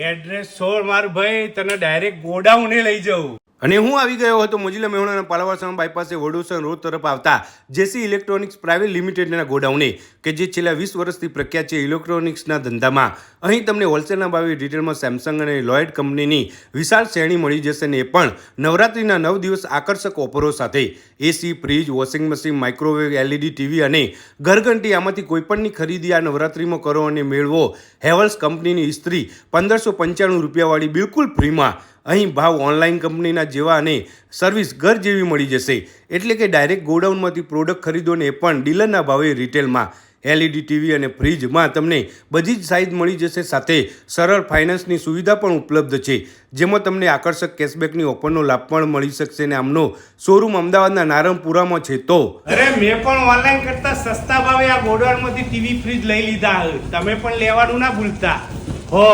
Address છોડ માર ભાઈ, તને ડાયરેક્ટ ગોડાઉને લઈ જાઉં. અને હું આવી ગયો હતો મોજીલા મેહોણાના પાલાવાસણ બાયપાસે વડોસર રોડ તરફ આવતા જેસી ઇલેક્ટ્રોનિક્સ પ્રાઇવેટ લિમિટેડના ગોડાઉને, કે જે છેલ્લા 20 વર્ષથી પ્રખ્યાત છે ઇલેક્ટ્રોનિક્સના ધંધામાં. અહીં તમને હોલસેલના ભાવે રિટેલમાં સેમસંગ અને લોયડ કંપનીની વિશાળ શ્રેણી મળી જશે, ને એ પણ નવરાત્રિના 9 દિવસ આકર્ષક ઓફરો સાથે. AC, fridge, washing machine, microwave, LED TV અને ઘરઘંટી, આમાંથી કોઈપણની ખરીદી આ નવરાત્રિમાં કરો અને મેળવો હેવલ્સ કંપનીની ઇસ્ત્રી 1595 રૂપિયાવાળી બિલકુલ ફ્રીમાં. અહીં ભાવ ઓનલાઈન કંપનીના જેવા અને સર્વિસ ઘર જેવી મળી જશે. એટલે કે ડાયરેક્ટ ગોડાઉનમાંથી પ્રોડક્ટ ખરીદો ને એ પણ ડીલરના ભાવે રિટેલમાં. એલઈડી ટીવી અને ફ્રીજમાં તમને બધી જ સાઇઝ મળી જશે, સાથે સરળ ફાઇનાન્સની સુવિધા પણ ઉપલબ્ધ છે, જેમાં તમને આકર્ષક કેશબેકની ઓફરનો લાભ પણ મળી શકશે. ને આમનો શોરૂમ અમદાવાદના નારણપુરામાં છે. તો અરે મેં પણ ઓનલાઈન કરતા સસ્તા ભાવે આ ગોડાઉનમાંથી ટીવી ફ્રીજ લઈ લીધા. તમે પણ લેવાનું ના ભૂલતા હો.